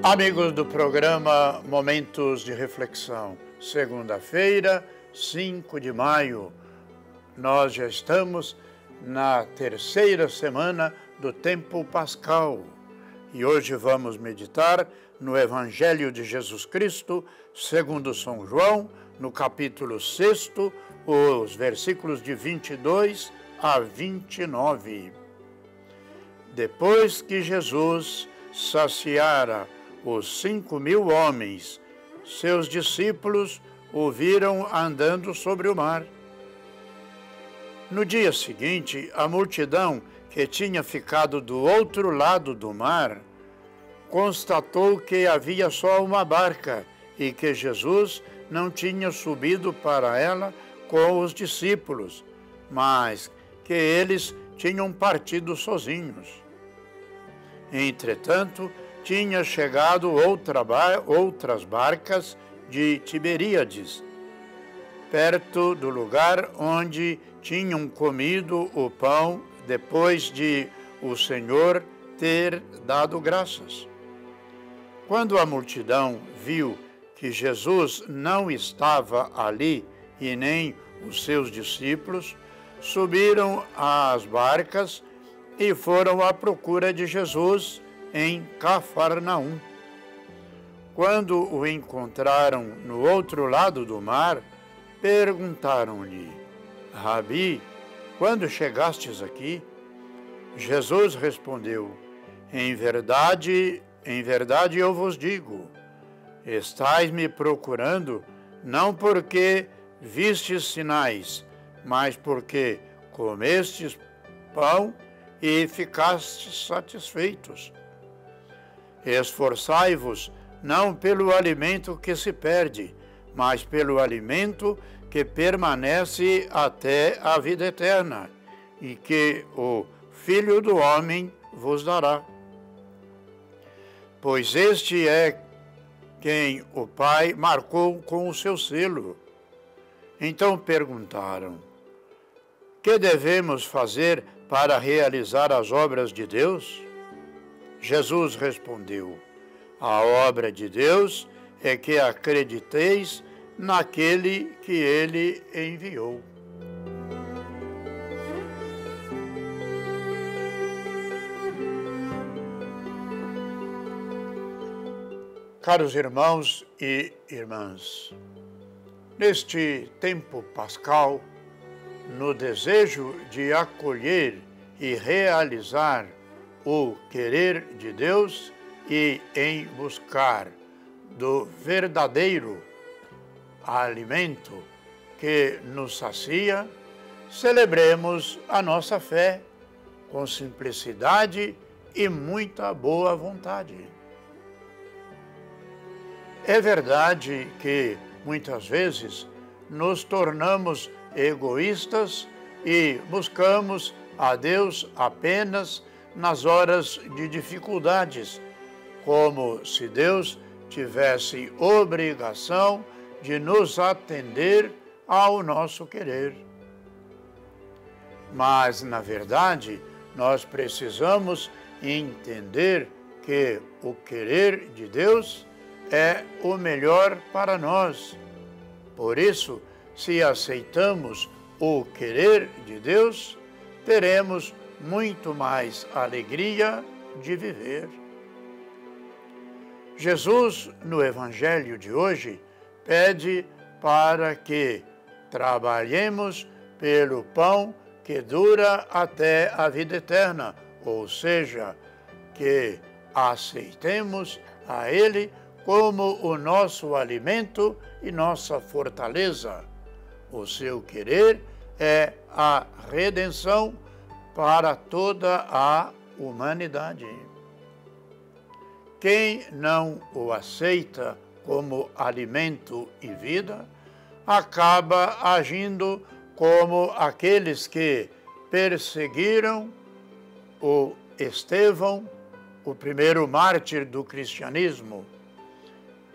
Amigos do programa Momentos de Reflexão, segunda-feira, 5 de maio, nós já estamos na terceira semana do tempo pascal e hoje vamos meditar no Evangelho de Jesus Cristo, segundo São João, no capítulo 6, os versículos de 22 a 29. Depois que Jesus saciara os 5.000 homens, seus discípulos o viram andando sobre o mar. No dia seguinte, a multidão que tinha ficado do outro lado do mar constatou que havia só uma barca e que Jesus não tinha subido para ela com os discípulos, mas que eles tinham partido sozinhos. Entretanto, tinha chegado outras barcas de Tiberíades, perto do lugar onde tinham comido o pão depois de o Senhor ter dado graças. Quando a multidão viu que Jesus não estava ali e nem os seus discípulos, subiram às barcas e foram à procura de Jesus em Cafarnaum. Quando o encontraram no outro lado do mar, perguntaram-lhe: Rabi, quando chegastes aqui? Jesus respondeu: em verdade eu vos digo, estais me procurando não porque vistes sinais, mas porque comestes pão e ficastes satisfeitos. Esforçai-vos não pelo alimento que se perde, mas pelo alimento que permanece até a vida eterna, e que o Filho do Homem vos dará. Pois este é quem o Pai marcou com o seu selo. Então perguntaram: que devemos fazer para realizar as obras de Deus? Jesus respondeu: a obra de Deus é que acrediteis naquele que ele enviou. Caros irmãos e irmãs, neste tempo pascal, no desejo de acolher e realizar o querer de Deus e em buscar do verdadeiro alimento que nos sacia, celebremos a nossa fé com simplicidade e muita boa vontade. É verdade que muitas vezes nos tornamos egoístas e buscamos a Deus apenas nas horas de dificuldades, como se Deus tivesse obrigação de nos atender ao nosso querer. Mas, na verdade, nós precisamos entender que o querer de Deus é o melhor para nós. Por isso, se aceitamos o querer de Deus, teremos muito mais alegria de viver. Jesus, no Evangelho de hoje, pede para que trabalhemos pelo pão que dura até a vida eterna, ou seja, que aceitemos a Ele como o nosso alimento e nossa fortaleza. O seu querer é a redenção para toda a humanidade. Quem não o aceita como alimento e vida, acaba agindo como aqueles que perseguiram o Estevão, o primeiro mártir do cristianismo.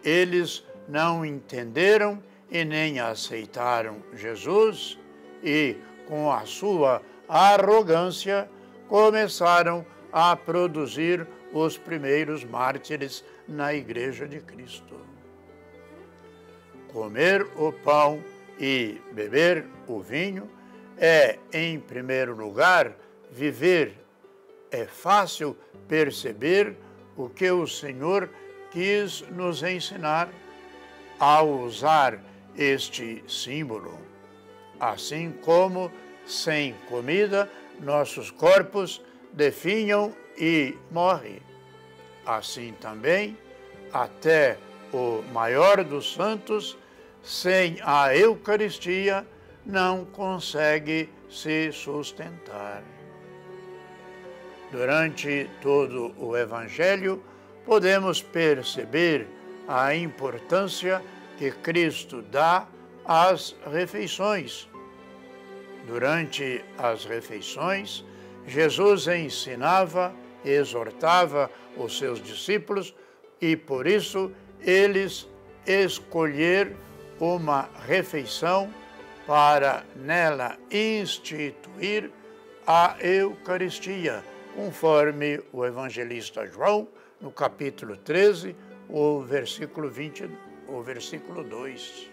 Eles não entenderam e nem aceitaram Jesus e, com a sua arrogância, começaram a produzir os primeiros mártires na Igreja de Cristo. Comer o pão e beber o vinho é, em primeiro lugar, viver. É fácil perceber o que o Senhor quis nos ensinar ao usar este símbolo. Assim como, sem comida, nossos corpos definham e morrem. Assim também, até o maior dos santos, sem a Eucaristia, não consegue se sustentar. Durante todo o Evangelho, podemos perceber a importância que Cristo dá às refeições. Durante as refeições, Jesus ensinava, exortava os seus discípulos e, por isso, eles escolher uma refeição para nela instituir a Eucaristia, conforme o evangelista João, no capítulo 13, o versículo 2.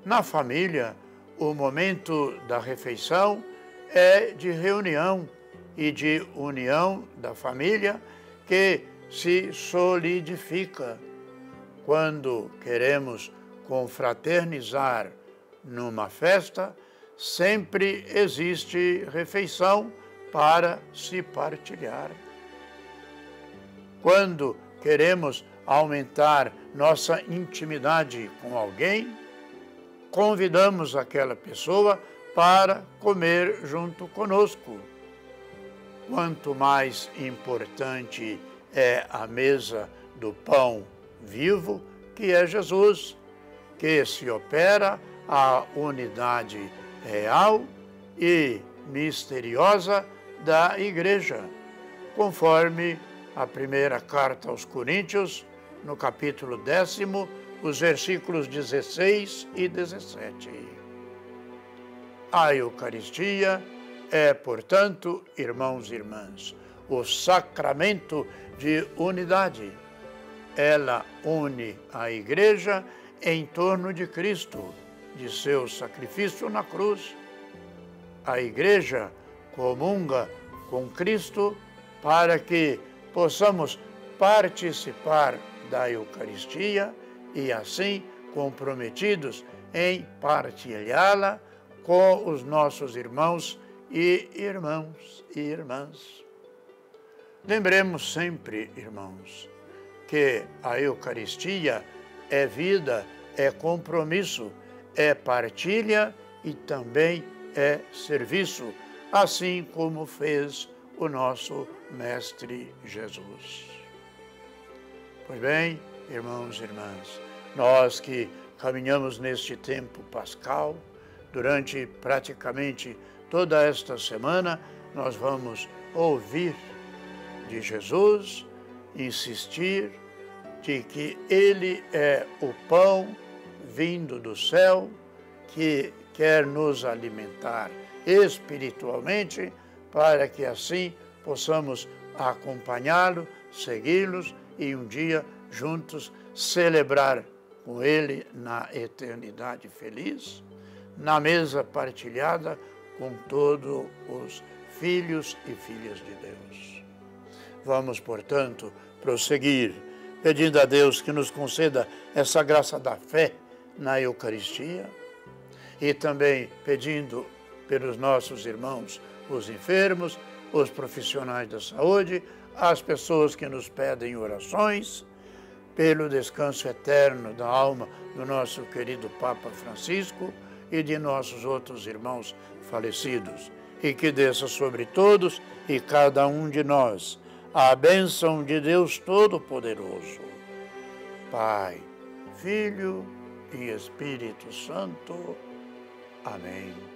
Na família, o momento da refeição é de reunião e de união da família que se solidifica. Quando queremos confraternizar numa festa, sempre existe refeição para se partilhar. Quando queremos aumentar nossa intimidade com alguém, convidamos aquela pessoa para comer junto conosco. Quanto mais importante é a mesa do pão vivo, que é Jesus, que se opera a unidade real e misteriosa da Igreja, conforme a primeira carta aos Coríntios, no capítulo 10, os versículos 16 e 17. A Eucaristia é, portanto, irmãos e irmãs, o sacramento de unidade. Ela une a Igreja em torno de Cristo, de seu sacrifício na cruz. A Igreja comunga com Cristo para que possamos participar da Eucaristia e, assim, comprometidos em partilhá-la com os nossos irmãos e irmãs. Lembremos sempre, irmãos, que a Eucaristia é vida, é compromisso, é partilha e também é serviço, assim como fez o nosso Mestre Jesus. Pois bem, irmãos e irmãs, nós que caminhamos neste tempo pascal, durante praticamente toda esta semana, nós vamos ouvir de Jesus, insistir de que Ele é o pão vindo do céu, que quer nos alimentar espiritualmente, para que assim possamos acompanhá-lo, segui-los e um dia juntos celebrar com Ele na eternidade feliz, na mesa partilhada com todos os filhos e filhas de Deus. Vamos, portanto, prosseguir, pedindo a Deus que nos conceda essa graça da fé na Eucaristia e também pedindo pelos nossos irmãos, os enfermos, os profissionais da saúde, as pessoas que nos pedem orações, pelo descanso eterno da alma do nosso querido Papa Francisco e de nossos outros irmãos falecidos, e que desça sobre todos e cada um de nós a bênção de Deus Todo-Poderoso, Pai, Filho e Espírito Santo. Amém.